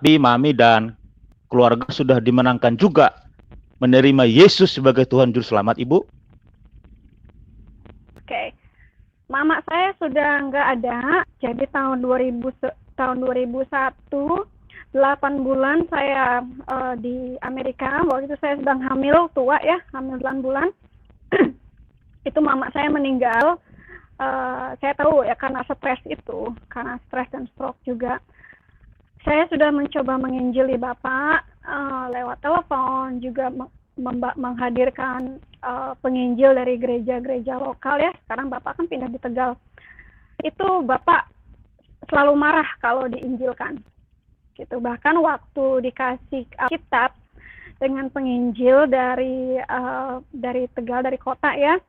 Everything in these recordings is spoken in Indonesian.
Papi, Mami, dan keluarga sudah dimenangkan juga menerima Yesus sebagai Tuhan Juru Selamat, Ibu? Oke. Mama saya sudah nggak ada, jadi tahun 2001, 8 bulan saya di Amerika. Waktu itu saya sedang hamil, tua ya, hamil 8 bulan. Itu mama saya meninggal. Saya tahu ya karena stres itu, karena stres dan stroke juga. Saya sudah mencoba menginjili Bapak lewat telepon, juga menghadirkan penginjil dari gereja-gereja lokal ya. Sekarang Bapak kan pindah di Tegal. Itu Bapak selalu marah kalau diinjilkan. Gitu. Bahkan waktu dikasih kitab dengan penginjil dari Tegal, dari kota ya,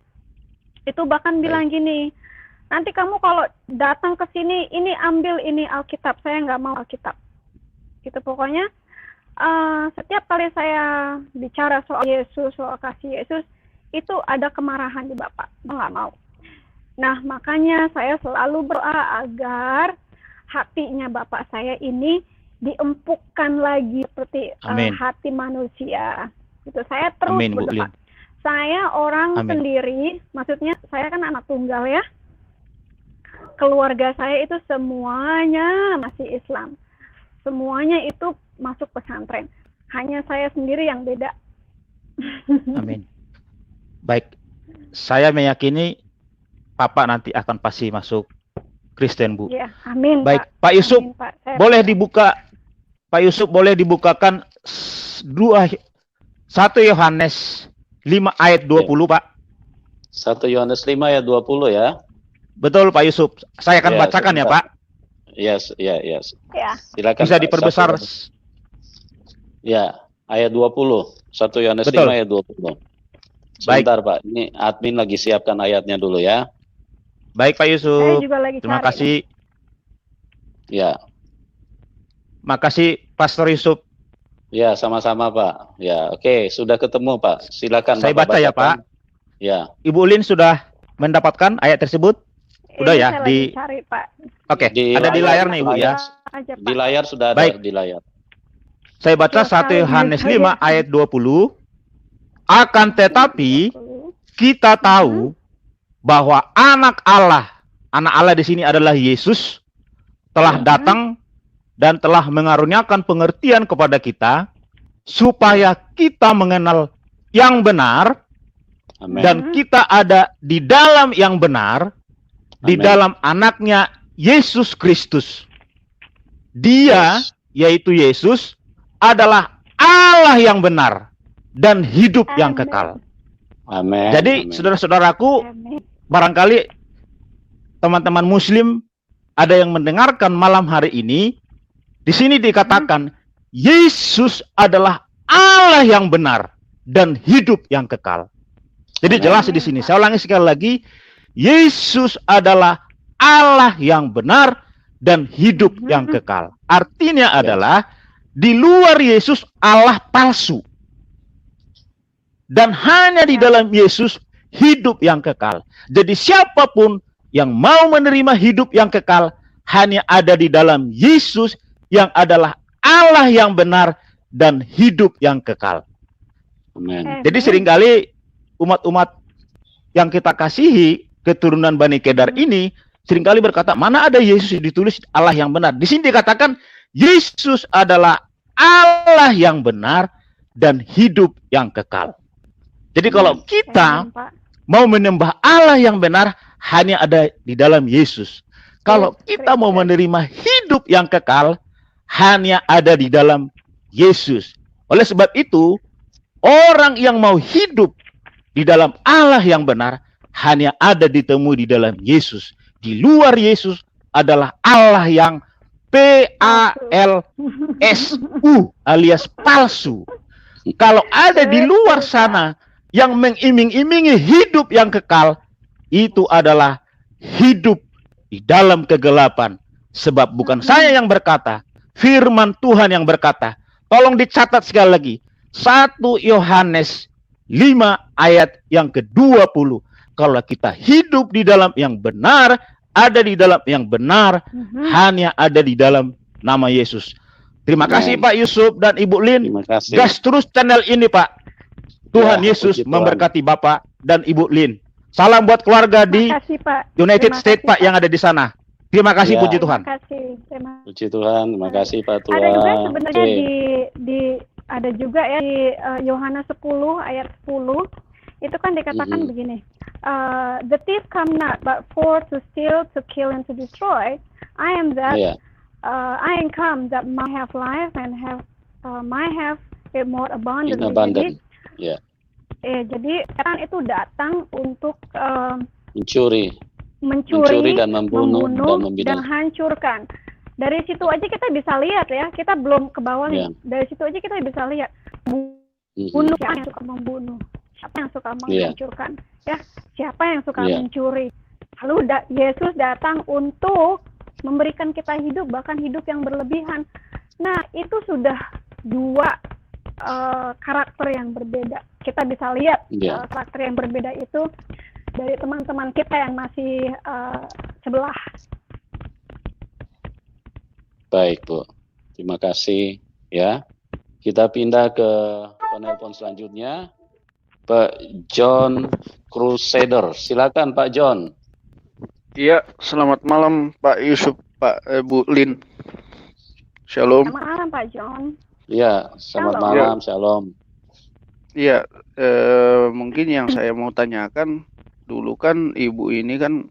itu bahkan bilang gini, nanti kamu kalau datang ke sini, ini ambil ini Alkitab, saya nggak mau Alkitab. Gitu pokoknya. Setiap kali saya bicara soal Yesus, soal kasih Yesus, itu ada kemarahan di Bapak, nggak mau. Nah, makanya saya selalu berdoa agar hatinya Bapak saya ini diempukkan lagi seperti hati manusia. Itu saya terus berdoa. Saya orang sendiri, maksudnya saya kan anak tunggal ya. Keluarga saya itu semuanya masih Islam. Semuanya itu masuk pesantren. Hanya saya sendiri yang beda. Amin. Baik, saya meyakini Papa nanti akan pasti masuk Kristen, Bu. Ya, amin. Baik, Pak Yusuf, amin, Pak. boleh dibuka. Pak Yusuf boleh dibukakan 1 Yohanes 5 ayat 20, Pak. 1 Yohanes 5 ayat 20 ya. Betul, Pak Yusuf. Saya akan bacakan ya, Pak. Yes. Ya. Silakan. Bisa diperbesar. Ya, ayat 20. 1 Yohanes 5 ayat 20. Sebentar, Pak. Ini admin lagi siapkan ayatnya dulu ya. Baik, Pak Yusuf. Saya juga lagi Terima cari. kasih. Ya. Makasih, Pastor Yusuf. Ya, sama-sama, Pak. Ya, oke, sudah ketemu, Pak. Silakan. Saya baca ya, Pak. Ya. Ibu Lin sudah mendapatkan ayat tersebut? Udah ya, di cari, Pak. Oke, ada di layar nih, Ibu ya. Di layar sudah ada. Baik. Di layar. Saya baca 1 Yohanes 5 ayat 20. Akan tetapi kita tahu bahwa anak Allah di sini adalah Yesus, telah datang dan telah mengaruniakan pengertian kepada kita supaya kita mengenal yang benar. Amen. Dan kita ada di dalam yang benar, di dalam anaknya Yesus Kristus. Dia, yaitu Yesus, adalah Allah yang benar dan hidup yang kekal. Amin. Jadi, saudara-saudaraku, barangkali teman-teman Muslim ada yang mendengarkan malam hari ini. Di sini dikatakan Yesus adalah Allah yang benar dan hidup yang kekal. Jadi jelas di sini. Saya ulangi sekali lagi, Yesus adalah Allah yang benar dan hidup yang kekal. Artinya adalah di luar Yesus Allah palsu. Dan hanya di dalam Yesus hidup yang kekal. Jadi siapapun yang mau menerima hidup yang kekal hanya ada di dalam Yesus yang adalah Allah yang benar dan hidup yang kekal. Amen. Jadi seringkali umat-umat yang kita kasihi, keturunan Bani Kedar ini, seringkali berkata, mana ada Yesus ditulis Allah yang benar. Di sini dikatakan, Yesus adalah Allah yang benar dan hidup yang kekal. Jadi kalau kita mau menyembah Allah yang benar, hanya ada di dalam Yesus. Kalau kita mau menerima hidup yang kekal, hanya ada di dalam Yesus. Oleh sebab itu, orang yang mau hidup di dalam Allah yang benar, hanya ada ditemui di dalam Yesus. Di luar Yesus adalah Allah yang PALSU alias palsu. Kalau ada di luar sana yang mengiming-imingi hidup yang kekal, itu adalah hidup di dalam kegelapan. Sebab bukan saya yang berkata, firman Tuhan yang berkata. Tolong dicatat sekali lagi. 1 Yohanes 5 ayat yang ke-20. Kalau kita hidup di dalam yang benar, ada di dalam yang benar, hanya ada di dalam nama Yesus. Terima kasih Amen. Pak Yusuf dan Ibu Lin. Terima kasih. Gas terus channel ini Pak. Tuhan Ya, Yesus puji Tuhan. memberkati Bapak dan Ibu Lin. Salam buat keluarga di Makasih Pak. United Terima States kasih, Pak yang ada di sana. Terima kasih Ya. puji Terima Tuhan. kasih. Terima Puji Tuhan, terima kasih Pak Tua. Ada juga sebenarnya Oke. ada juga ya di Yohanes 10 ayat 10 itu kan dikatakan begini. The thief come not but for to steal, to kill and to destroy. I am that Iya. I am come that might have life and might have it more In abundantly. abundant. Ya. Jadi setan itu datang untuk Mencuri dan membunuh dan dan membinasakan. hancurkan. Dari situ aja kita bisa lihat ya, kita belum ke bawah nih. Ya. Dari situ aja kita bisa lihat bunuh siapa yang suka membunuh, siapa yang suka menghancurkan, ya siapa yang suka mencuri. Lalu Yesus datang untuk memberikan kita hidup, bahkan hidup yang berlebihan. Nah itu sudah dua karakter yang berbeda. Kita bisa lihat karakter yang berbeda itu dari teman-teman kita yang masih sebelah. Baik, Bu. Terima kasih ya. Kita pindah ke penelpon selanjutnya. Pak John Crusader. Silakan Pak John. Iya, selamat malam Pak Yusuf, Pak Bu Lin. Shalom. Selamat malam Pak John. Iya, selamat Shalom. malam, shalom. Iya, mungkin yang saya mau tanyakan, dulu kan Ibu ini kan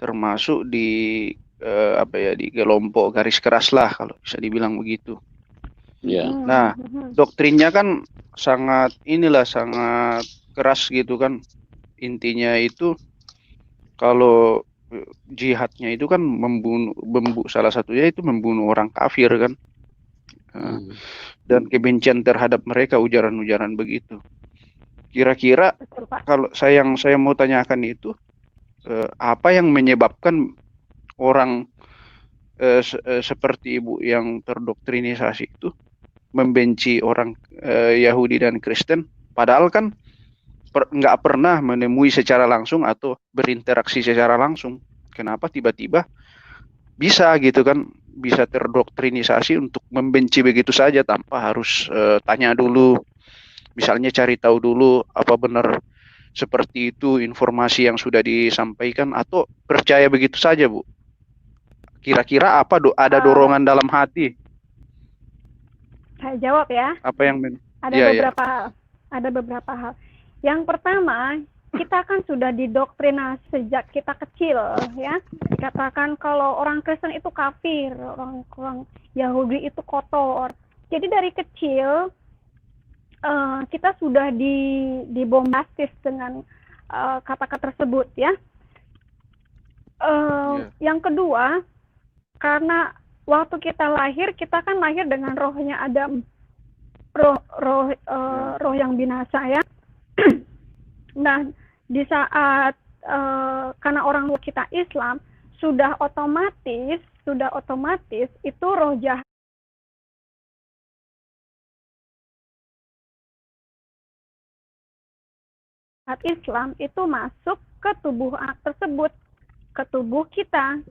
termasuk di di kelompok garis keras lah kalau bisa dibilang begitu. Iya. Nah, doktrinnya kan sangat keras gitu kan. Intinya itu kalau jihadnya itu kan salah satunya itu membunuh orang kafir kan. Dan kebencian terhadap mereka, ujaran-ujaran begitu. Kira-kira kalau saya mau tanyakan itu apa yang menyebabkan orang seperti Ibu yang terdoktrinisasi itu membenci orang Yahudi dan Kristen, padahal kan nggak pernah menemui secara langsung atau berinteraksi secara langsung. Kenapa tiba-tiba bisa gitu kan, bisa terdoktrinisasi untuk membenci begitu saja tanpa harus tanya dulu, misalnya cari tahu dulu apa benar seperti itu informasi yang sudah disampaikan, atau percaya begitu saja, Bu? Kira-kira apa ada dorongan dalam hati? Saya jawab ya. Apa yang ada beberapa hal. Yang pertama, kita kan sudah didoktrinasi sejak kita kecil ya. Dikatakan kalau orang Kristen itu kafir, orang Yahudi itu kotor. Jadi dari kecil kita sudah dibombastis dengan kata-kata tersebut ya. Yang kedua, karena waktu kita lahir, kita kan lahir dengan rohnya Adam, roh yang binasa ya. Nah, di saat karena orang tua kita Islam, sudah otomatis itu roh jahat Islam itu masuk ke tubuh anak tersebut, ke tubuh kita,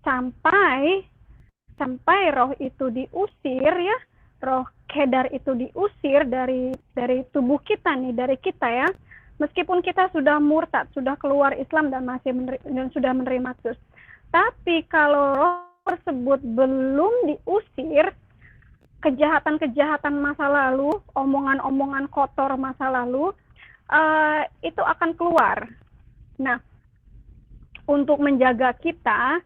sampai roh itu diusir ya, roh kedar itu diusir dari tubuh kita nih, dari kita ya. Meskipun kita sudah murtad, sudah keluar Islam dan sudah menerima Kristus, tapi kalau roh tersebut belum diusir, kejahatan-kejahatan masa lalu, omongan-omongan kotor masa lalu itu akan keluar. Nah, untuk menjaga kita,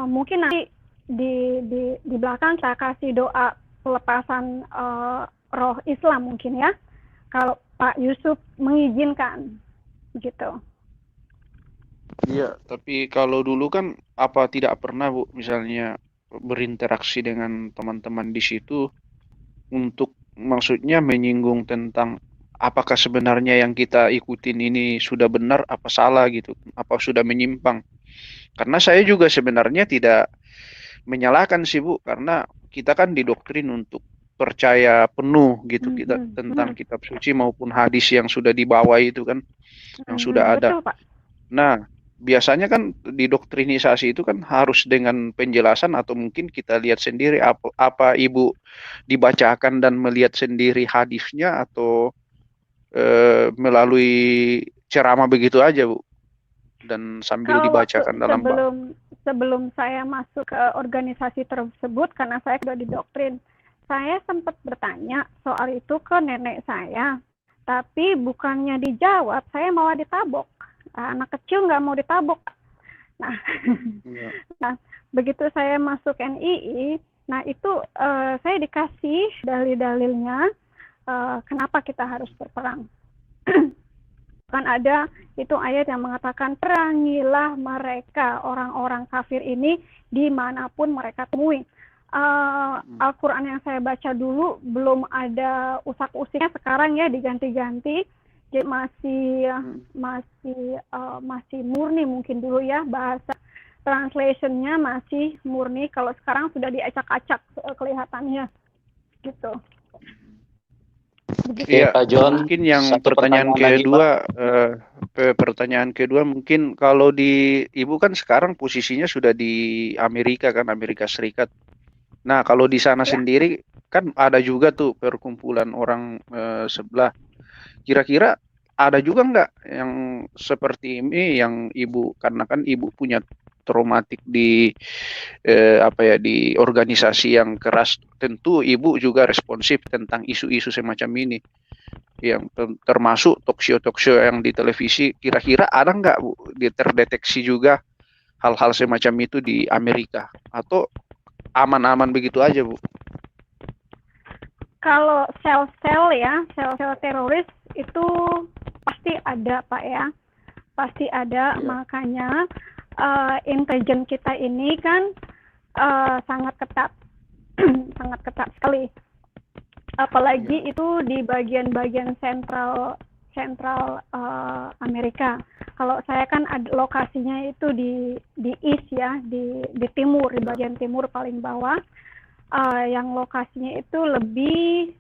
mungkin nanti di belakang saya kasih doa pelepasan roh Islam mungkin ya, kalau Pak Yusuf mengizinkan, gitu. Iya, tapi kalau dulu kan apa tidak pernah, Bu, misalnya berinteraksi dengan teman-teman di situ untuk maksudnya menyinggung tentang apakah sebenarnya yang kita ikutin ini sudah benar apa salah gitu, apa sudah menyimpang. Karena saya juga sebenarnya tidak menyalahkan sih, Bu, karena kita kan didoktrin untuk percaya penuh gitu kita tentang kitab suci maupun hadis yang sudah dibawa itu kan, yang sudah ada. Betul, Pak. Nah, biasanya kan didoktrinisasi itu kan harus dengan penjelasan atau mungkin kita lihat sendiri apa ibu dibacakan dan melihat sendiri hadisnya atau melalui ceramah begitu aja Bu dan sambil Kalau waktu dibacakan dalam sebelum saya masuk ke organisasi tersebut, karena saya sudah didoktrin, saya sempat bertanya soal itu ke nenek saya, tapi bukannya dijawab, saya malah ditabok. Anak kecil nggak mau ditabok. Nah, nah begitu saya masuk NII, nah itu saya dikasih dalil-dalilnya kenapa kita harus berperang. Kan ada itu ayat yang mengatakan perangilah mereka orang-orang kafir ini dimanapun mereka temui. Al-Quran yang saya baca dulu belum ada usak-usiknya, sekarang ya diganti-ganti. Jadi masih murni mungkin dulu ya, bahasa translationnya masih murni. Kalau sekarang sudah diacak-acak kelihatannya gitu. Iya, Pak John. Mungkin yang pertanyaan kedua mungkin kalau di Ibu kan sekarang posisinya sudah di Amerika kan, Amerika Serikat. Nah kalau di sana sendiri kan ada juga tuh perkumpulan orang sebelah. Kira-kira ada juga nggak yang seperti ini yang Ibu, karena kan Ibu punya traumatik di di organisasi yang keras, tentu Ibu juga responsif tentang isu-isu semacam ini yang termasuk talkshow yang di televisi. Kira-kira ada nggak Bu terdeteksi juga hal-hal semacam itu di Amerika atau aman-aman begitu aja Bu? Kalau sel-sel teroris itu pasti ada Pak ya, pasti ada. Makanya intelijen kita ini kan sangat ketat, sangat ketat sekali. Apalagi itu di bagian-bagian sentral Amerika. Kalau saya kan lokasinya itu di east ya, di timur, di bagian timur paling bawah. Yang lokasinya itu lebih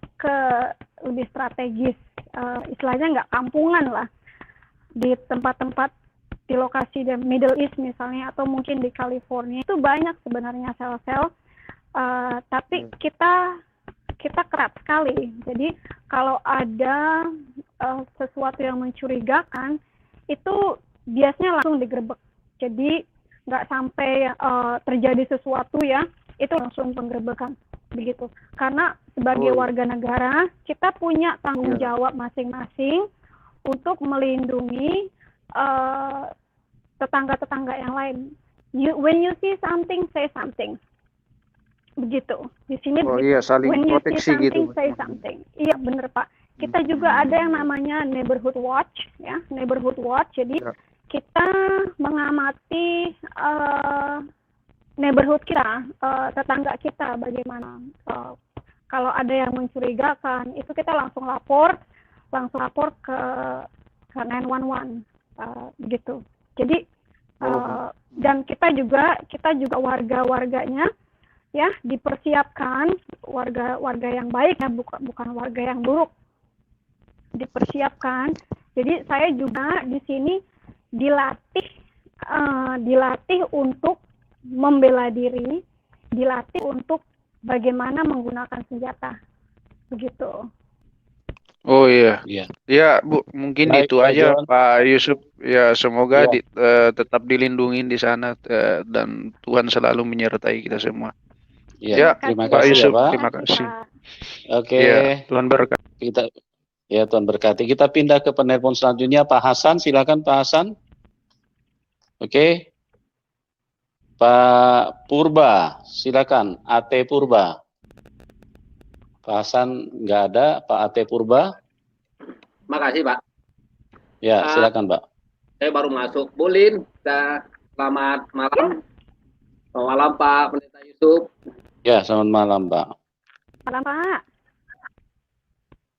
strategis, istilahnya nggak kampungan lah, di tempat-tempat di lokasi di Middle East misalnya, atau mungkin di California itu banyak sebenarnya sel-sel, tapi kita kerat sekali. Jadi kalau ada sesuatu yang mencurigakan itu biasanya langsung digerebek. Jadi nggak sampai terjadi sesuatu ya, itu langsung penggerbekan begitu. Karena sebagai warga negara kita punya tanggung jawab masing-masing untuk melindungi tetangga-tetangga yang lain. When you see something, say something. Begitu. Di sini saling when you see proteksi something, gitu. say something. Iya benar Pak. Kita juga ada yang namanya neighborhood watch ya, neighborhood watch. Jadi kita mengamati neighborhood kita, tetangga kita bagaimana. Kalau ada yang mencurigakan, itu kita langsung lapor ke 911 begitu. Jadi dan kita juga warga-warganya ya dipersiapkan, warga yang baik ya, bukan warga yang buruk, dipersiapkan. Jadi saya juga di sini dilatih untuk membela diri, dilatih untuk bagaimana menggunakan senjata, begitu. Oh iya, ya Bu, mungkin Baik, itu Pak aja John. Pak Yusuf. Ya semoga tetap dilindungi di sana dan Tuhan selalu menyertai kita semua. Ya, terima Pak kasih Yusuf, ya Pak. terima kasih. Oke. Ya, Tuhan berkati. Tuhan berkati. Kita pindah ke penelpon selanjutnya, Pak Hasan. Silakan Pak Hasan. Oke. Pak Purba, silakan. AT Purba. Pak Hasan nggak ada. Pak AT Purba. Makasih Pak. Ya, silakan Pak. Saya baru masuk. Bulin, selamat malam. Selamat malam Pak Pendeta Yusuf. Ya, selamat malam Pak. Malam Pak.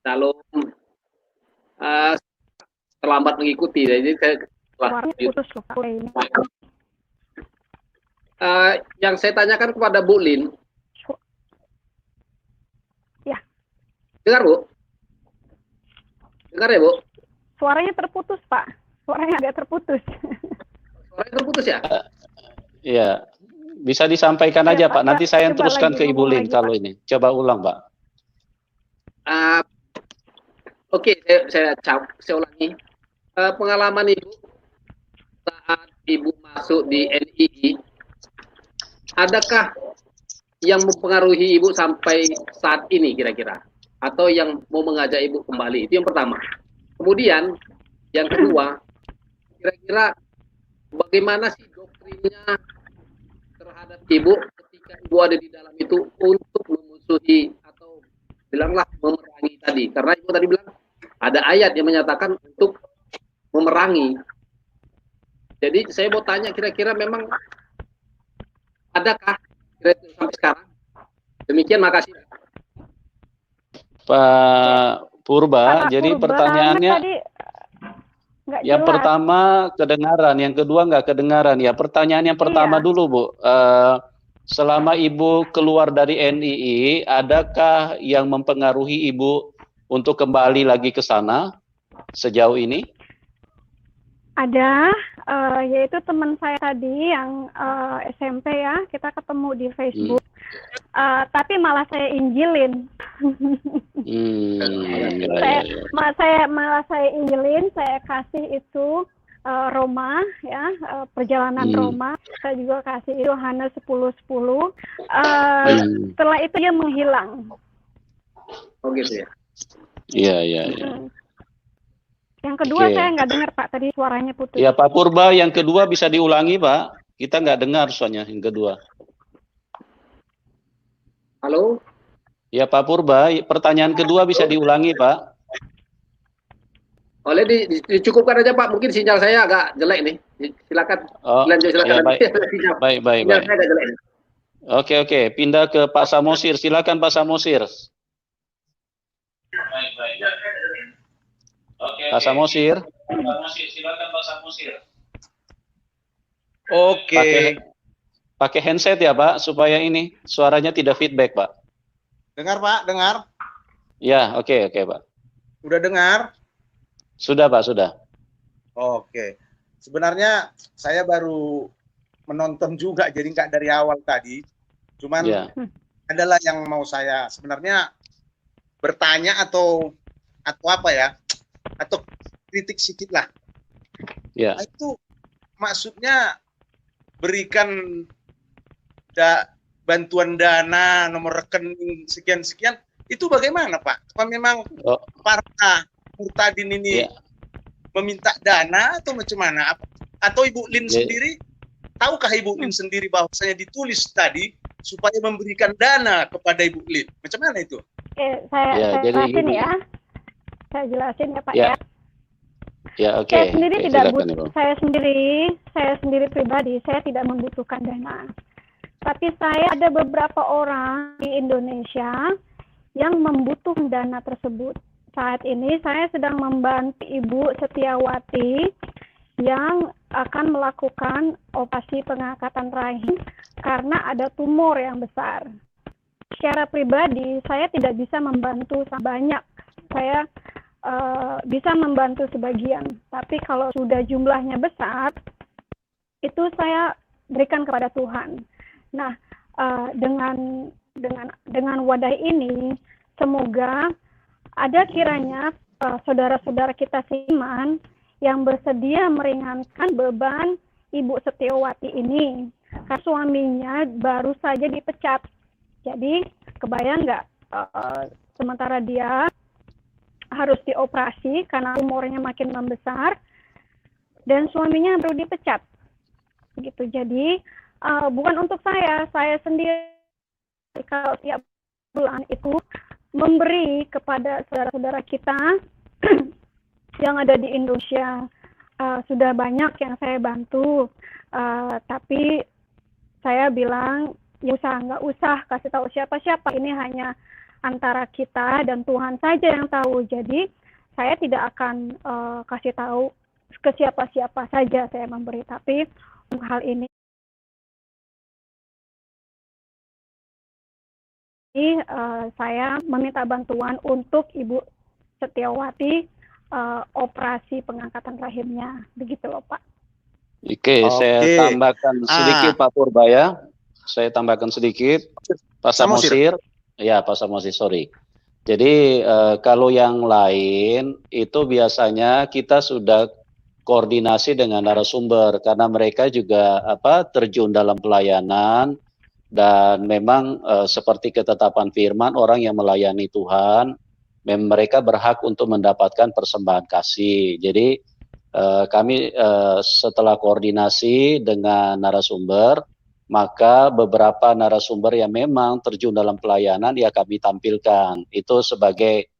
Salam. Terlambat mengikuti, jadi saya putus loh ini. Yang saya tanyakan kepada Bu Lin. Ya. Dengar Bu? Dengar ya Bu? Suaranya terputus Pak. Suaranya agak terputus. Suara terputus ya? Iya, bisa disampaikan Ya, aja Pak, Pak. ya, Nanti saya coba teruskan lagi, ke Ibu ngomong Lin lagi, kalau Pak. ini. Coba ulang Pak. Oke, saya ulangi. Pengalaman Ibu saat Ibu masuk di NII, adakah yang mempengaruhi Ibu sampai saat ini kira-kira? Atau yang mau mengajak Ibu kembali? Itu yang pertama. Kemudian, yang kedua, kira-kira bagaimana sih doktrinnya terhadap Ibu ketika Ibu ada di dalam itu untuk memusuhi atau bilanglah memerangi tadi? Karena Ibu tadi bilang ada ayat yang menyatakan untuk memerangi. Jadi saya mau tanya kira-kira memang adakah kira-kira sampai sekarang? Demikian, makasih. Pak Purba, Pak jadi Purba, pertanyaannya tadi nggak yang jelas. pertama kedengaran, yang kedua nggak kedengaran. Ya, pertanyaan yang pertama Iya. dulu, Bu. Selama Ibu keluar dari NII, adakah yang mempengaruhi Ibu untuk kembali lagi ke sana sejauh ini? Ada, yaitu teman saya tadi yang SMP ya, kita ketemu di Facebook. Tapi malah saya injilin. Malah saya injilin, saya kasih itu Roma ya, perjalanan Roma. Saya juga kasih Yohanes 10:10. Setelah itu dia menghilang. Oh gitu ya. Iya. Yang kedua Oke. saya nggak dengar Pak, tadi suaranya putus. Ya Pak Purba, yang kedua bisa diulangi Pak. Kita nggak dengar soalnya yang kedua. Halo? Ya Pak Purba, pertanyaan kedua bisa diulangi Pak. Boleh dicukupkan aja Pak, mungkin sinyal saya agak jelek nih. Silakan. Oh, silakan. ya, baik. Baik. Sinyal saya agak jelek nih. Oke. Pindah ke Pak Samosir. Silakan Pak Samosir. Baik. Oke. Pak Samosir. Silakan Pak Samosir. Oke. Pakai handset ya Pak, supaya ini suaranya tidak feedback Pak. Dengar Pak, dengar? Ya, oke Pak. Udah dengar? Sudah Pak, sudah. Oke. Sebenarnya saya baru menonton juga, jadi nggak dari awal tadi. Cuman adalah yang mau saya sebenarnya bertanya atau apa ya? Atau kritik sedikit lah. Ya. Nah, itu maksudnya berikan bantuan dana, nomor rekening sekian-sekian, itu bagaimana Pak? Apa memang para murtadin ini meminta dana atau macam mana? Atau Ibu Lin sendiri, tahukah Ibu Lin sendiri bahwasanya ditulis tadi supaya memberikan dana kepada Ibu Lin? Macam mana itu? Saya jelasin ya. Saya jelasin ya Pak ya. Ya, oke. Saya sendiri tidak butuh. Saya sendiri pribadi, saya tidak membutuhkan dana. Tapi saya ada beberapa orang di Indonesia yang membutuhkan dana tersebut. Saat ini saya sedang membantu Ibu Setiawati yang akan melakukan operasi pengangkatan rahim karena ada tumor yang besar. Secara pribadi saya tidak bisa membantu banyak. Saya bisa membantu sebagian, tapi kalau sudah jumlahnya besar, itu saya berikan kepada Tuhan. Nah, dengan wadah ini, semoga ada kiranya saudara-saudara kita seiman yang bersedia meringankan beban Ibu Setiawati ini, karena suaminya baru saja dipecat. Jadi, kebayang nggak? Sementara dia harus dioperasi karena tumornya makin membesar dan suaminya baru dipecat begitu. Jadi bukan untuk saya sendiri kalau tiap bulan itu memberi kepada saudara-saudara kita yang ada di Indonesia. Sudah banyak yang saya bantu, tapi saya bilang nggak usah kasih tahu siapa-siapa, ini hanya antara kita dan Tuhan saja yang tahu. Jadi saya tidak akan kasih tahu ke siapa-siapa saja saya memberi. Tapi untuk hal ini saya meminta bantuan untuk Ibu Setiawati operasi pengangkatan rahimnya. Begitu loh Pak. Oke, saya Oke. tambahkan sedikit Pak Purbaya. Saya tambahkan sedikit. Pak Samosir. Ya, Pak Samosir, sorry. Jadi kalau yang lain itu biasanya kita sudah koordinasi dengan narasumber karena mereka juga terjun dalam pelayanan dan memang seperti ketetapan firman orang yang melayani Tuhan mereka berhak untuk mendapatkan persembahan kasih. Jadi kami setelah koordinasi dengan narasumber, maka beberapa narasumber yang memang terjun dalam pelayanan ya kami tampilkan. Itu sebagai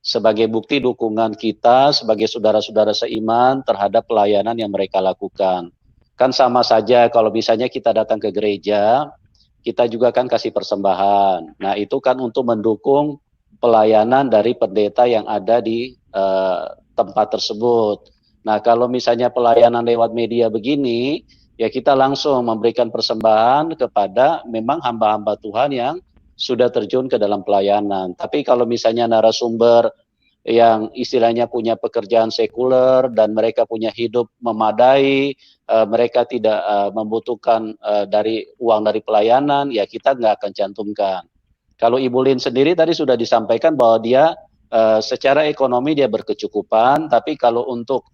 sebagai bukti dukungan kita sebagai saudara-saudara seiman terhadap pelayanan yang mereka lakukan. Kan sama saja kalau misalnya kita datang ke gereja, kita juga kan kasih persembahan. Nah, itu kan untuk mendukung pelayanan dari pendeta yang ada di tempat tersebut. Nah, kalau misalnya pelayanan lewat media begini, ya kita langsung memberikan persembahan kepada memang hamba-hamba Tuhan yang sudah terjun ke dalam pelayanan. Tapi kalau misalnya narasumber yang istilahnya punya pekerjaan sekuler dan mereka punya hidup memadai, mereka tidak membutuhkan dari uang dari pelayanan, ya kita nggak akan cantumkan. Kalau Ibu Lin sendiri tadi sudah disampaikan bahwa dia secara ekonomi dia berkecukupan, tapi kalau untuk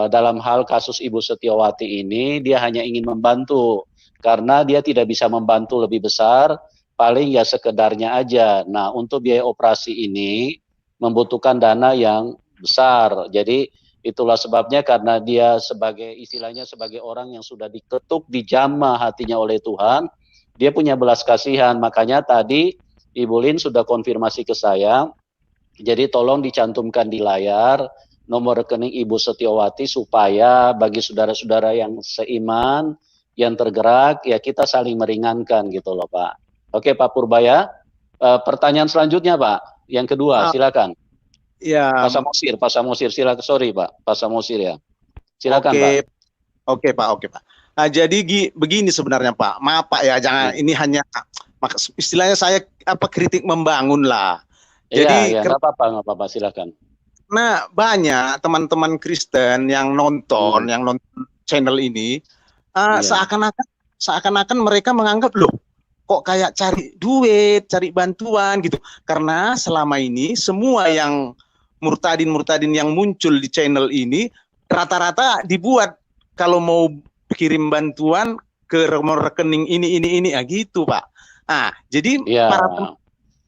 dalam hal kasus Ibu Setiawati ini, dia hanya ingin membantu, karena dia tidak bisa membantu lebih besar, paling ya sekedarnya aja. Nah, untuk biaya operasi ini membutuhkan dana yang besar. Jadi itulah sebabnya karena dia sebagai istilahnya sebagai orang yang sudah diketuk, dijamah hatinya oleh Tuhan, dia punya belas kasihan. Makanya tadi Ibu Lin sudah konfirmasi ke saya, jadi tolong dicantumkan di layar nomor rekening Ibu Setiawati supaya bagi saudara-saudara yang seiman, yang tergerak, ya kita saling meringankan gitu loh Pak. Oke Pak Purbaya, pertanyaan selanjutnya Pak, yang kedua silakan. Ya. Pak Samosir silakan, sorry Pak, Pak Samosir ya. Silakan Pak. Oke Pak. Nah, jadi begini sebenarnya Pak, maaf Pak ya, jangan ini hanya istilahnya saya kritik membangun lah. Jadi nggak apa-apa, silakan. Nah, banyak teman-teman Kristen yang nonton channel ini, seakan-akan mereka menganggap loh, kok kayak cari duit, cari bantuan gitu. Karena selama ini semua yang murtadin yang muncul di channel ini rata-rata dibuat kalau mau kirim bantuan ke nomor rekening ini gitu Pak. Nah, jadi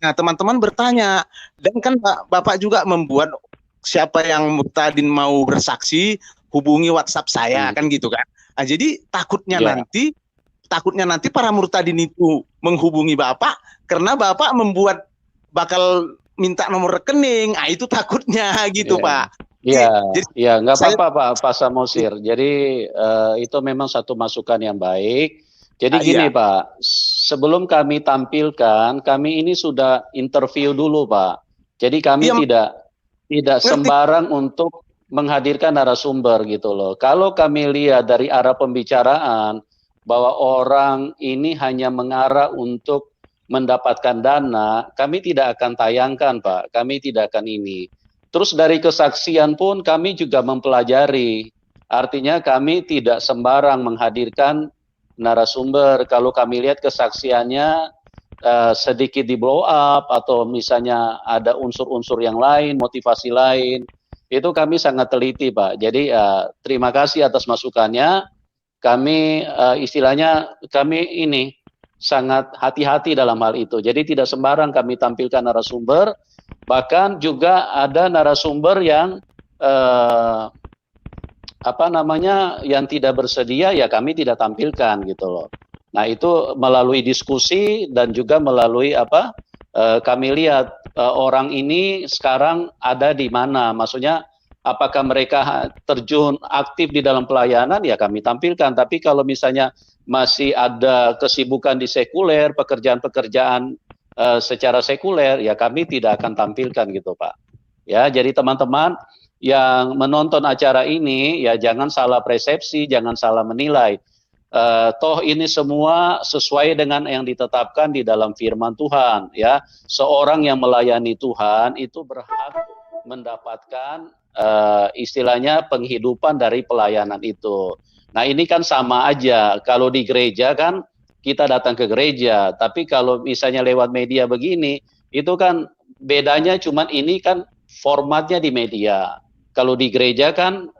teman-teman bertanya, dan kan Bapak juga membuat siapa yang murtadin mau bersaksi hubungi WhatsApp saya kan gitu kan. Nah, jadi takutnya nanti para murtadin itu menghubungi Bapak karena Bapak bakal minta nomor rekening. Ah, itu takutnya gitu Pak. Iya, nggak apa-apa Pak Samosir. Jadi itu memang satu masukan yang baik. Jadi gini Pak, sebelum kami tampilkan, kami ini sudah interview dulu Pak. Jadi kami tidak sembarang untuk menghadirkan narasumber gitu loh. Kalau kami lihat dari arah pembicaraan bahwa orang ini hanya mengarah untuk mendapatkan dana, kami tidak akan tayangkan Pak. Kami tidak akan ini. Terus dari kesaksian pun kami juga mempelajari. Artinya kami tidak sembarang menghadirkan narasumber. Kalau kami lihat kesaksiannya sedikit di blow up atau misalnya ada unsur-unsur yang lain, motivasi lain, itu kami sangat teliti Pak. Jadi terima kasih atas masukannya. Kami istilahnya kami ini sangat hati-hati dalam hal itu. Jadi tidak sembarang kami tampilkan narasumber, bahkan juga ada narasumber yang yang tidak bersedia ya kami tidak tampilkan gitu loh. Nah, itu melalui diskusi dan juga melalui kami lihat orang ini sekarang ada di mana, maksudnya apakah mereka terjun aktif di dalam pelayanan, ya kami tampilkan. Tapi kalau misalnya masih ada kesibukan di sekuler, pekerjaan-pekerjaan secara sekuler, ya kami tidak akan tampilkan gitu Pak. Ya, jadi teman-teman yang menonton acara ini, ya jangan salah persepsi, jangan salah menilai. Toh ini semua sesuai dengan yang ditetapkan di dalam firman Tuhan, ya. Seorang yang melayani Tuhan itu berhak mendapatkan istilahnya penghidupan dari pelayanan itu. Nah ini kan sama aja, kalau di gereja kan kita datang ke gereja, tapi kalau misalnya lewat media begini, itu kan bedanya cuman ini kan formatnya di media. Kalau di gereja kan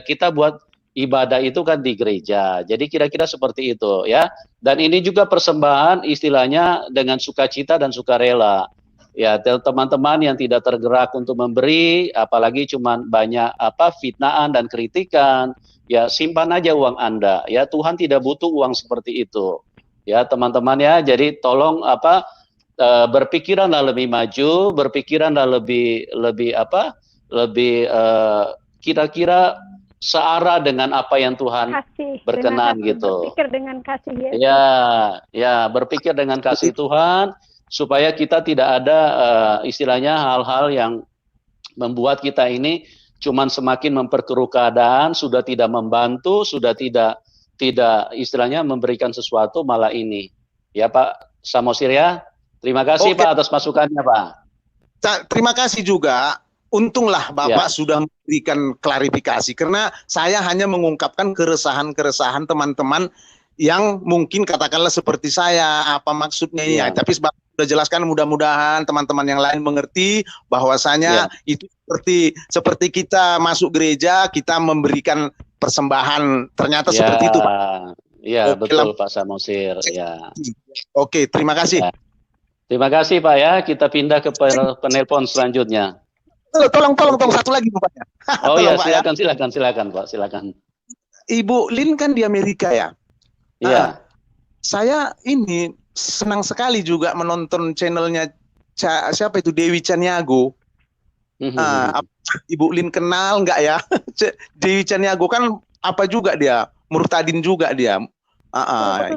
kita buat ibadah itu kan di gereja. Jadi kira-kira seperti itu ya. Dan ini juga persembahan istilahnya dengan sukacita dan sukarela. Ya, teman-teman yang tidak tergerak untuk memberi, apalagi cuman banyak fitnaan dan kritikan, ya simpan aja uang Anda. Ya, Tuhan tidak butuh uang seperti itu. Ya, teman-teman ya. Jadi tolong berpikiranlah lebih maju, berpikiranlah lebih kira-kira searah dengan apa yang Tuhan berkenan gitu. Berpikir dengan kasih Yesus. Ya, berpikir dengan kasih Tuhan supaya kita tidak ada istilahnya hal-hal yang membuat kita ini cuman semakin memperkeruh keadaan, sudah tidak membantu, sudah tidak istilahnya memberikan sesuatu malah ini. Ya Pak Samosir ya. Terima kasih Pak atas masukannya Pak. Terima kasih juga. Untunglah Bapak sudah memberikan klarifikasi, karena saya hanya mengungkapkan keresahan-keresahan teman-teman yang mungkin katakanlah seperti saya, apa maksudnya ya. Tapi Bapak sudah jelaskan, mudah-mudahan teman-teman yang lain mengerti bahwasanya itu seperti kita masuk gereja, kita memberikan persembahan, ternyata seperti itu Pak. Iya, betul Pak Samosir. Ya. Oke, terima kasih. Ya. Terima kasih Pak ya, kita pindah ke penelpon selanjutnya. Tolong satu lagi Bapaknya. Oh iya, silakan Pak, silakan. Ibu Lin kan di Amerika ya? Iya. Saya ini senang sekali juga menonton channelnya siapa itu, Dewi Caniago. Ibu Lin kenal nggak ya? Dewi Caniago kan apa juga dia? Murtadin juga dia.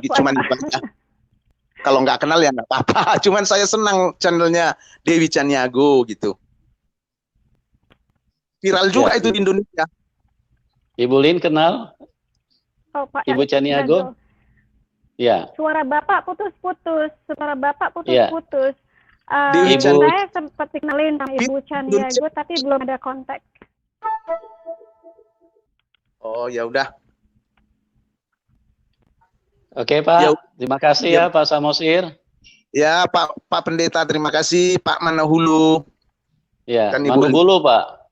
Cuman kalau nggak kenal ya nggak apa-apa. Cuman saya senang channelnya Dewi Caniago gitu. Viral juga itu di Indonesia. Ibu Lin kenal? Oh, Pak Ibu Caniago? Ya. Suara Bapak putus-putus. Ibu... Saya sempat dikenalin sama Ibu Caniago, tapi belum ada kontak. Oh, ya udah. Oke Pak, terima kasih ya Pak Samosir. Ya Pak Pendeta, terima kasih Pak Manahulu. Ya, Manubulu Pak.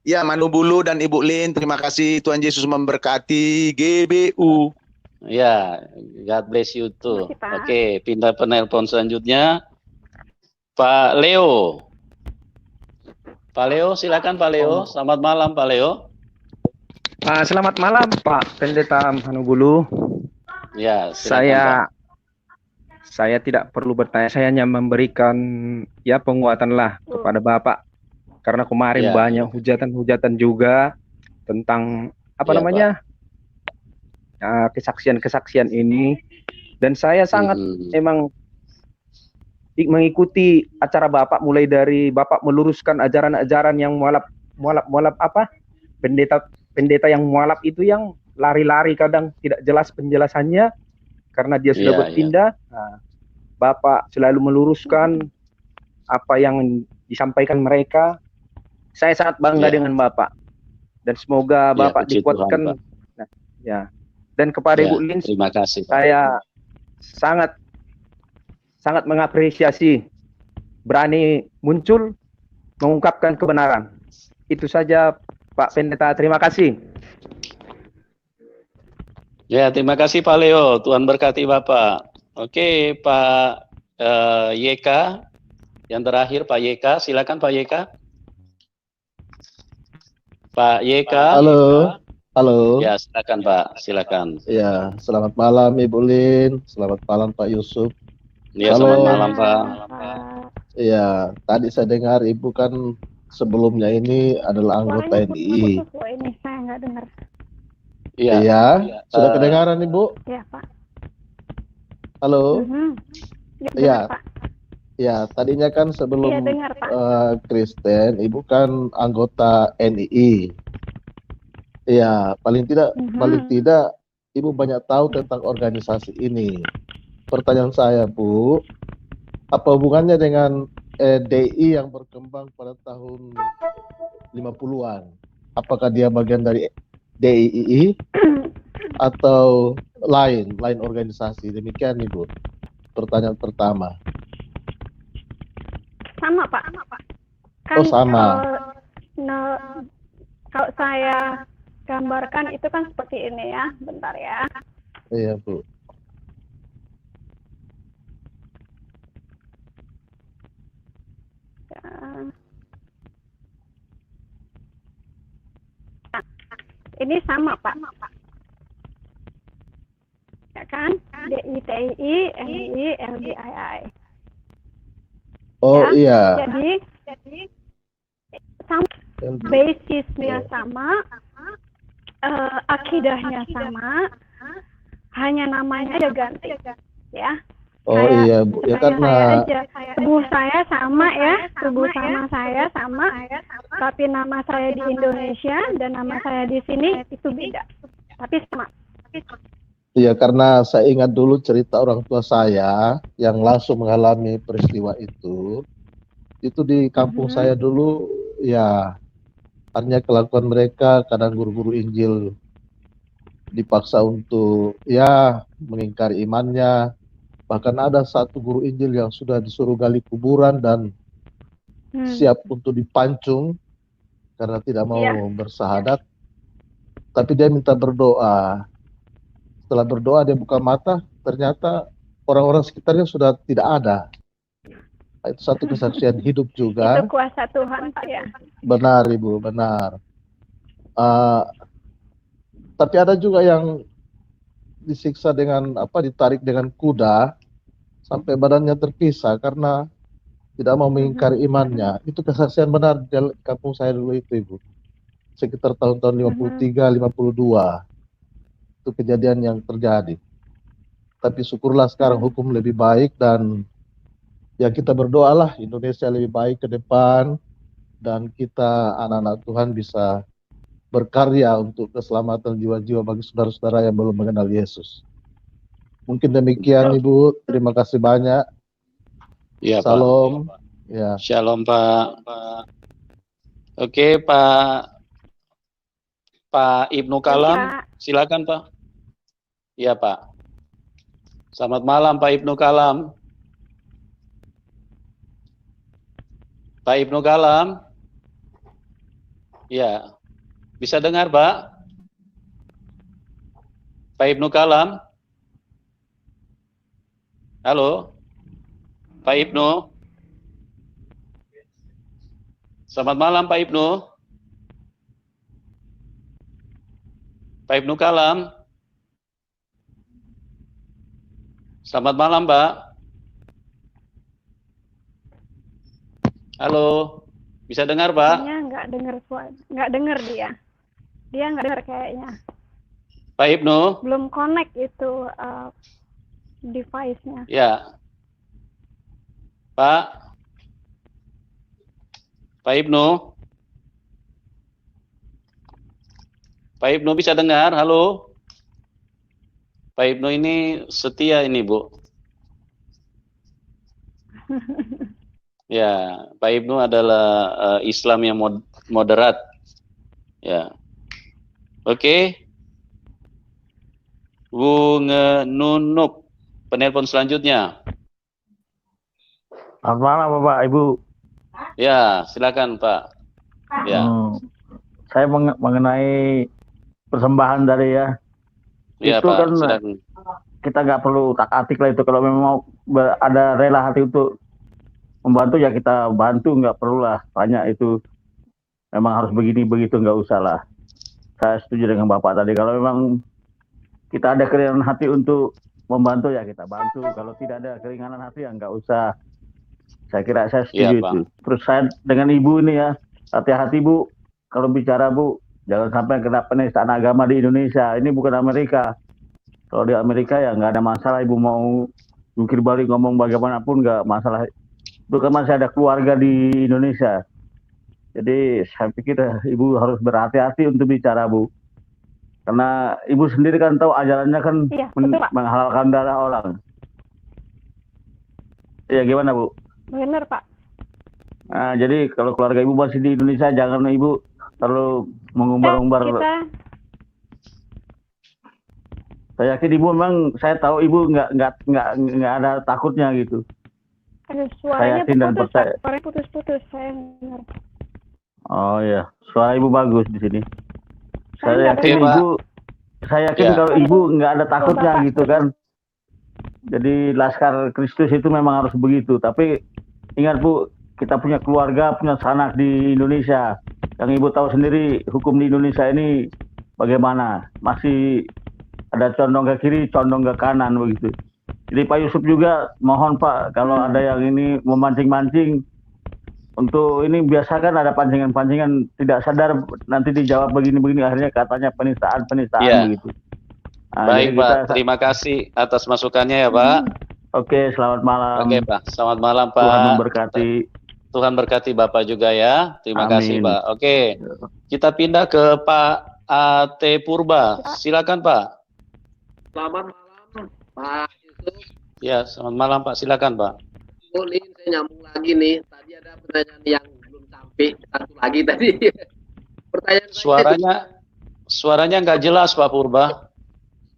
Ya, Manubulu dan Ibu Lin, terima kasih. Tuhan Yesus memberkati GBU. Ya, God bless you too. Oke, pindah penelpon selanjutnya. Pak Leo. Pak Leo, silakan Pak Leo. Selamat malam Pak Leo. Selamat malam Pak Pendeta Manubulu. Ya, silakan, saya tidak perlu bertanya, saya hanya memberikan penguatan lah kepada Bapak. Karena kemarin banyak hujatan-hujatan juga tentang kesaksian-kesaksian ini, dan saya sangat memang mengikuti acara Bapak, mulai dari Bapak meluruskan ajaran-ajaran yang mualaf pendeta yang mualaf itu, yang lari-lari kadang tidak jelas penjelasannya karena dia sudah berpindah. Nah, Bapak selalu meluruskan apa yang disampaikan mereka. Saya sangat bangga dengan Bapak, dan semoga Bapak dikuatkan. Tuhan, dan kepada Ibu Lin, terima kasih, Pak. Saya sangat mengapresiasi berani muncul mengungkapkan kebenaran. Itu saja Pak Pendeta, terima kasih. Ya, terima kasih Pak Leo. Tuhan berkati Bapak. Oke, Pak YK. Yang terakhir Pak YK, silakan Pak YK. Pak YK. Halo. Ya, silakan Pak, silakan. Ya, selamat malam Ibu Lin, selamat malam Pak Yusuf. Ya, selamat malam Pak. Ya, tadi saya dengar Ibu kan sebelumnya ini adalah anggota NII. Ini saya nggak dengar. Iya, sudah kedengaran Ibu? Iya Pak. Halo. Iya Pak. Ya, tadinya kan sebelum Kristen, Ibu kan anggota NII. Ya, paling tidak Ibu banyak tahu tentang organisasi ini. Pertanyaan saya, Bu, apa hubungannya dengan DI yang berkembang pada tahun 50-an. Apakah dia bagian dari DII atau lain organisasi? Demikian Ibu. Pertanyaan pertama. Sama Pak. Oh sama. Kalau saya gambarkan itu kan seperti ini ya. Bentar ya. Iya Bu. Ini sama Pak. Ya kan? DITI, NII, LDII. Oh ya? iya. Jadi sama, basisnya sama, akidahnya sama, hanya namanya aja ganti, ya. Oh iya Bu, ya karena tubuh saya sama ya, tubuh sama saya sama, tapi nama saya di Indonesia dan nama saya di sini itu beda, tapi sama. Iya, karena saya ingat dulu cerita orang tua saya yang langsung mengalami peristiwa itu di kampung saya dulu, ya hanya kelakuan mereka, kadang guru-guru Injil dipaksa untuk ya mengingkari imannya. Bahkan ada satu guru Injil yang sudah disuruh gali kuburan dan siap untuk dipancung karena tidak mau bersahadat. Tapi dia minta berdoa. Setelah berdoa dia buka mata, ternyata orang-orang sekitarnya sudah tidak ada. Itu satu kesaksian hidup juga. Itu kuasa Tuhan Pak ya. Benar Ibu, benar. Tapi ada juga yang disiksa dengan ditarik dengan kuda sampai badannya terpisah karena tidak mau mengingkari imannya. Itu kesaksian benar di kampung saya dulu itu Ibu. Sekitar tahun-tahun 53, 52. Itu kejadian yang terjadi. Tapi syukurlah sekarang hukum lebih baik dan ya kita berdoalah Indonesia lebih baik ke depan dan kita anak-anak Tuhan bisa berkarya untuk keselamatan jiwa-jiwa bagi saudara-saudara yang belum mengenal Yesus. Mungkin demikian Ibu, terima kasih banyak. Ya, Salam. Pak. Ya. Shalom Pak. Oke Pak Ibnu Kalam, silakan Pak. Iya Pak. Selamat malam Pak Ibnu Kalam. Pak Ibnu Kalam. Ya, bisa dengar Pak? Pak Ibnu Kalam. Halo, Pak Ibnu. Selamat malam Pak Ibnu. Pak Ibnu Kalam. Selamat malam Pak. Halo, bisa dengar Pak? Dia nggak dengar dia. Dia nggak dengar kayaknya. Pak Ibnu. Belum connect itu device-nya. Ya. Pak Ibnu. Pak Ibnu bisa dengar? Halo. Pak Ibnu ini setia ini, Bu. Ya, Pak Ibnu adalah Islam yang moderat. Ya. Oke. Bu Nunup, penelpon selanjutnya. Selamat malam Bapak Ibu. Ya, silakan Pak. Ya. Saya mengenai persembahan dari ya. Ya, itu Pak, kan silakan. Kita nggak perlu tak-atik lah itu. Kalau memang mau ada rela hati untuk membantu ya kita bantu, nggak perlu lah tanya itu memang harus begini begitu, nggak usah lah. Saya setuju dengan Bapak tadi. Kalau memang kita ada keringanan hati untuk membantu ya kita bantu. Kalau tidak ada keringanan hati ya nggak usah. Saya kira saya setuju itu. Terus saya dengan Ibu ini ya, hati-hati Bu. Kalau bicara Bu, jangan sampai kena penistaan agama di Indonesia. Ini bukan Amerika. Kalau di Amerika ya nggak ada masalah. Ibu mau jungkir balik ngomong bagaimanapun nggak masalah. Itu kan masih ada keluarga di Indonesia. Jadi saya pikir Ibu harus berhati-hati untuk bicara Bu. Karena Ibu sendiri kan tahu ajarannya kan menghalalkan darah orang. Iya gimana Bu? Benar Pak. Nah, jadi kalau keluarga ibu masih di Indonesia, jangan ibu terlalu mengumbar-umbar. Saya yakin ibu memang, saya tahu ibu nggak ada takutnya gitu. Aduh, suaranya putus-putus, saya dengar. Oh ya, suara ibu bagus di sini. Saya yakin kalau ibu nggak ada takutnya gitu kan. Jadi Laskar Kristus itu memang harus begitu. Tapi ingat Bu, kita punya keluarga, punya sanak di Indonesia. Yang ibu tahu sendiri hukum di Indonesia ini bagaimana. Masih ada condong ke kiri, condong ke kanan begitu. Jadi Pak Yusuf juga mohon Pak, kalau ada yang ini memancing-mancing, untuk ini biasa kan ada pancingan-pancingan tidak sadar nanti dijawab begini-begini, akhirnya katanya penistaan begitu. Nah, baik Pak, terima kasih atas masukannya ya Pak. Oke, selamat malam. Oke Pak, selamat malam Pak. Tuhan memberkati. Tuhan berkati Bapak juga ya. Terima kasih Pak. Oke, kita pindah ke Pak A.T. Purba. Silakan Pak. Selamat malam Pak Yusuf. Ya, selamat malam Pak. Silakan Pak. Lin, saya nyambung lagi nih. Tadi ada pertanyaan yang belum sampai, satu lagi tadi. Pertanyaan suaranya nggak jelas Pak Purba.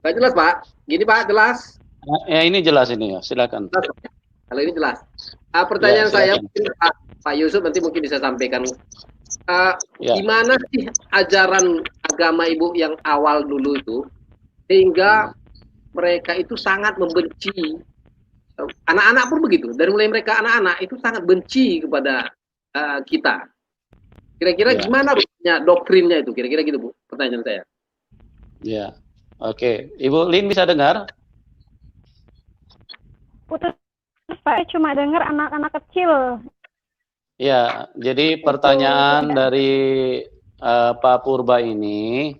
Nggak jelas Pak. Gini Pak, jelas. Ya ini jelas ini ya. Silakan. Kalau ini jelas. Pertanyaan saya Pak Yusuf nanti mungkin bisa sampaikan. Gimana sih ajaran agama ibu yang awal dulu itu sehingga mereka itu sangat membenci, anak-anak pun begitu, dari mulai mereka anak-anak itu sangat benci kepada kita. Kira-kira gimana doktrinnya itu, kira-kira gitu Bu, pertanyaan saya. Ya, oke. Ibu Lin bisa dengar? Putus Pak, cuma dengar anak-anak kecil. Ya, jadi pertanyaan dari Pak Purba ini,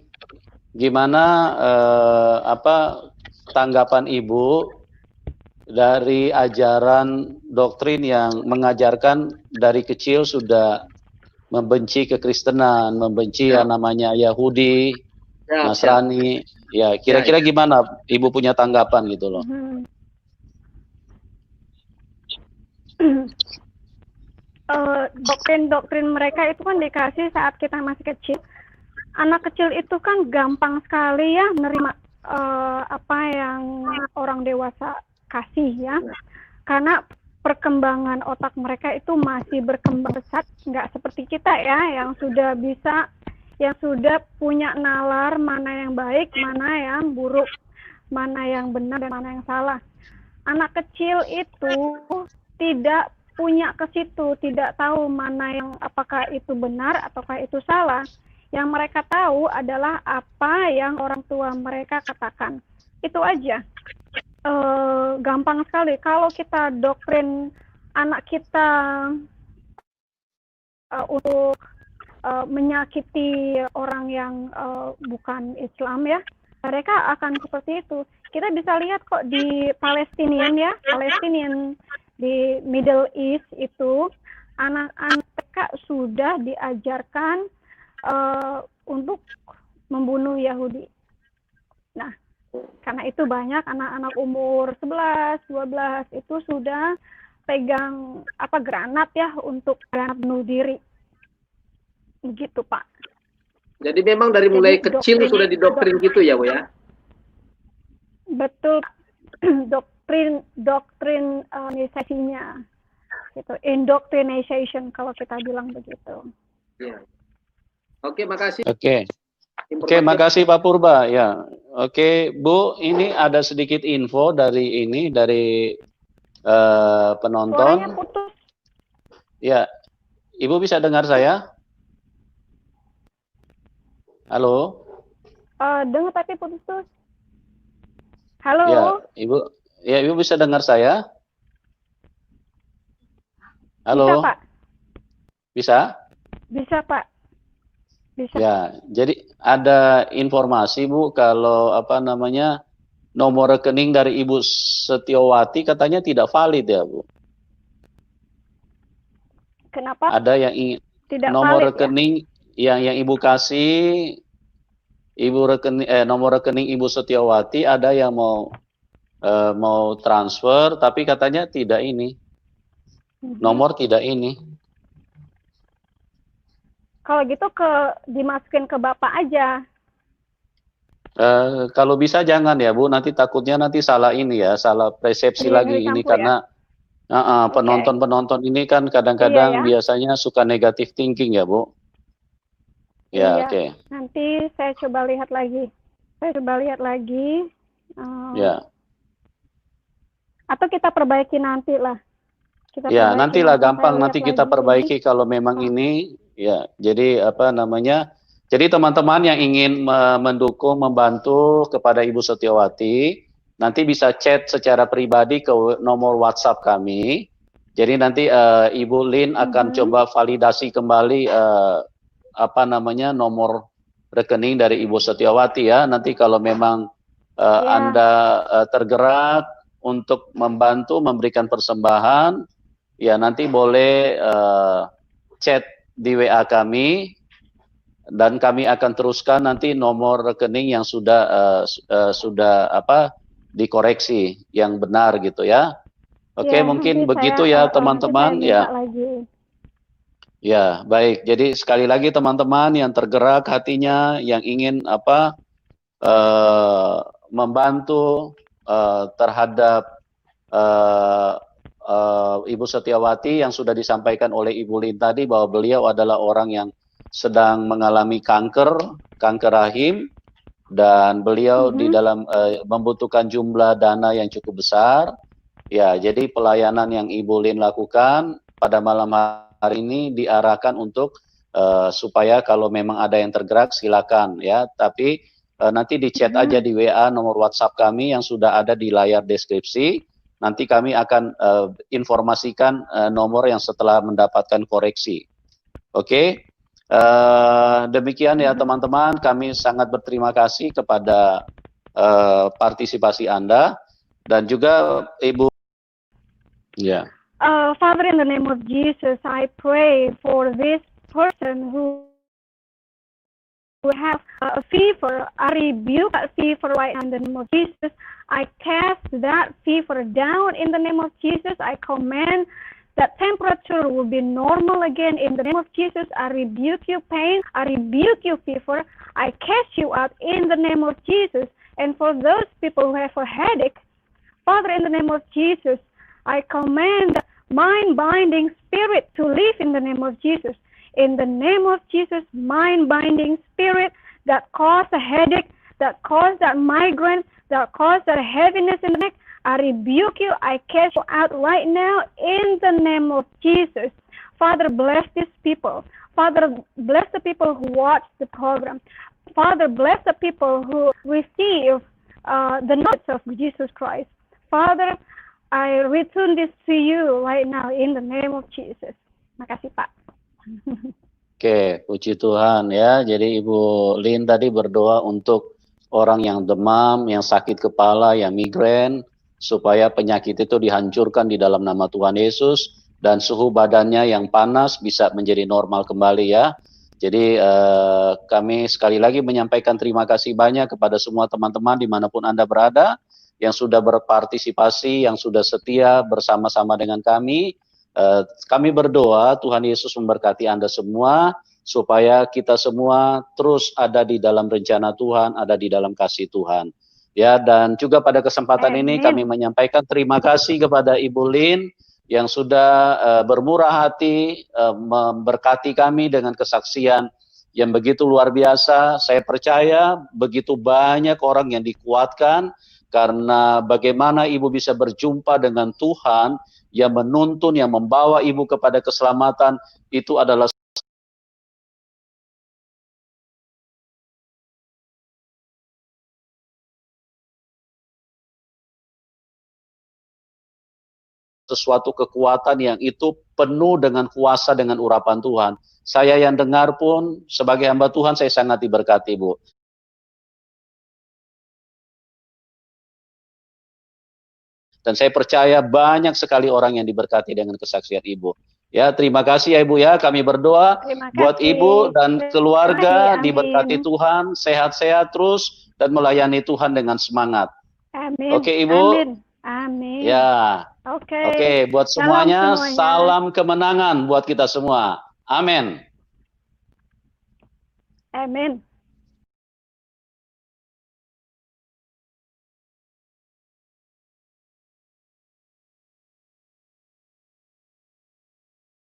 gimana tanggapan Ibu dari ajaran doktrin yang mengajarkan dari kecil sudah membenci kekristenan, membenci yang namanya Yahudi, Nasrani. Ya, kira-kira gimana Ibu punya tanggapan gitu loh? Doktrin mereka itu kan dikasih saat kita masih kecil. Anak kecil itu kan gampang sekali ya menerima apa yang orang dewasa kasih ya, karena perkembangan otak mereka itu masih berkembang pesat, nggak seperti kita ya yang sudah bisa, yang sudah punya nalar mana yang baik, mana yang buruk, mana yang benar dan mana yang salah. Anak kecil itu tidak punya ke situ, tidak tahu mana yang apakah itu benar ataukah itu salah. Yang mereka tahu adalah apa yang orang tua mereka katakan. Itu aja. Gampang sekali. Kalau kita doktrin anak kita untuk menyakiti orang yang bukan Islam ya, mereka akan seperti itu. Kita bisa lihat kok di Palestinian ya, Palestinian di Middle East itu anak-anak mereka sudah diajarkan untuk membunuh Yahudi. Nah, karena itu banyak anak-anak umur 11, 12 itu sudah pegang granat ya, untuk granat bunuh diri. Begitu, Pak. Jadi memang dari mulai kecil sudah didoktrin gitu ya, Bu ya? Betul. Doktrinasinya. Gitu. Indoctrination kalau kita bilang begitu. Ya. Oke, makasih. Oke, makasih Pak Purba. Ya, oke Bu, ini ada sedikit info dari penonton. Suaranya putus. Ya, Ibu bisa dengar saya? Halo. Dengar tapi putus. Halo. Ya, Ibu bisa dengar saya? Halo. Bisa Pak. Bisa? Bisa Pak. Bisa. Ya, jadi ada informasi Bu kalau nomor rekening dari Ibu Setiawati katanya tidak valid ya Bu. Kenapa? Ada yang ingin nomor valid, rekening ya? yang Ibu kasih nomor rekening Ibu Setiawati ada yang mau transfer tapi katanya tidak ini. Nomor tidak ini. Kalau gitu dimasukin ke Bapak aja. Kalau bisa jangan ya Bu, nanti takutnya nanti salah ini ya, salah persepsi lagi ini karena penonton-penonton ini kan kadang-kadang biasanya suka negatif thinking ya Bu. Ya, oke. Nanti saya coba lihat lagi. Ya. Atau kita perbaiki nanti lah. Nantilah gampang nanti kita perbaiki kalau memang ini ya. Jadi apa namanya? Jadi teman-teman yang ingin mendukung, membantu kepada Ibu Setiawati, nanti bisa chat secara pribadi ke nomor WhatsApp kami. Jadi nanti Ibu Lin akan coba validasi kembali apa namanya nomor rekening dari Ibu Setiawati ya. Nanti kalau memang Anda tergerak untuk membantu memberikan persembahan, ya nanti boleh chat di WA kami. Dan kami akan teruskan nanti nomor rekening yang sudah dikoreksi yang benar gitu ya. Oke, mungkin begitu ya teman-teman ya. Ya, baik. Jadi sekali lagi teman-teman yang tergerak hatinya, yang ingin membantu terhadap Ibu Setiawati yang sudah disampaikan oleh Ibu Lin tadi bahwa beliau adalah orang yang sedang mengalami kanker rahim dan beliau di dalam membutuhkan jumlah dana yang cukup besar. Ya, jadi pelayanan yang Ibu Lin lakukan pada malam hari ini diarahkan untuk supaya kalau memang ada yang tergerak silakan ya, tapi nanti di chat aja di WA nomor WhatsApp kami yang sudah ada di layar deskripsi. Nanti kami akan informasikan nomor yang setelah mendapatkan koreksi. Oke. Demikian ya teman-teman, kami sangat berterima kasih kepada partisipasi Anda dan juga Ibu. Ya. Father, in the name of Jesus, I pray for this person who have a fever. I rebuke that fever right now in the name of Jesus. I cast that fever down in the name of Jesus. I command that temperature will be normal again in the name of Jesus. I rebuke you pain. I rebuke you fever. I cast you out in the name of Jesus. And for those people who have a headache, Father, in the name of Jesus, I command that mind-binding spirit to leave in the name of Jesus. In the name of Jesus, mind-binding spirit that cause a headache, that cause that migraine, that cause that heaviness in the neck, I rebuke you, I cast you out right now in the name of Jesus. Father, bless these people. Father, bless the people who watch the program. Father, bless the people who receive the knowledge of Jesus Christ. Father, I return this to you right now in the name of Jesus. Makasih, Pak. Oke, puji Tuhan ya. Jadi Ibu Lin tadi berdoa untuk orang yang demam, yang sakit kepala, yang migrain, supaya penyakit itu dihancurkan di dalam nama Tuhan Yesus dan suhu badannya yang panas bisa menjadi normal kembali ya. Jadi kami sekali lagi menyampaikan terima kasih banyak kepada semua teman-teman dimanapun Anda berada yang sudah berpartisipasi, yang sudah setia bersama-sama dengan kami. Kami berdoa Tuhan Yesus memberkati Anda semua supaya kita semua terus ada di dalam rencana Tuhan, ada di dalam kasih Tuhan. Ya, dan juga pada kesempatan ini kami menyampaikan terima kasih kepada Ibu Lin yang sudah bermurah hati memberkati kami dengan kesaksian yang begitu luar biasa. Saya percaya begitu banyak orang yang dikuatkan karena bagaimana Ibu bisa berjumpa dengan Tuhan yang menuntun, yang membawa Ibu kepada keselamatan, itu adalah sesuatu kekuatan yang itu penuh dengan kuasa, dengan urapan Tuhan. Saya yang dengar pun sebagai hamba Tuhan saya sangat diberkati, Bu. Dan saya percaya banyak sekali orang yang diberkati dengan kesaksian Ibu. Ya, terima kasih ya Ibu ya. Kami berdoa buat Ibu dan keluarga diberkati Tuhan, sehat-sehat terus dan melayani Tuhan dengan semangat. Amin. Oke, Ibu. Amin. Amin. Ya. Oke, buat semuanya, salam kemenangan buat kita semua. Amin. Amin.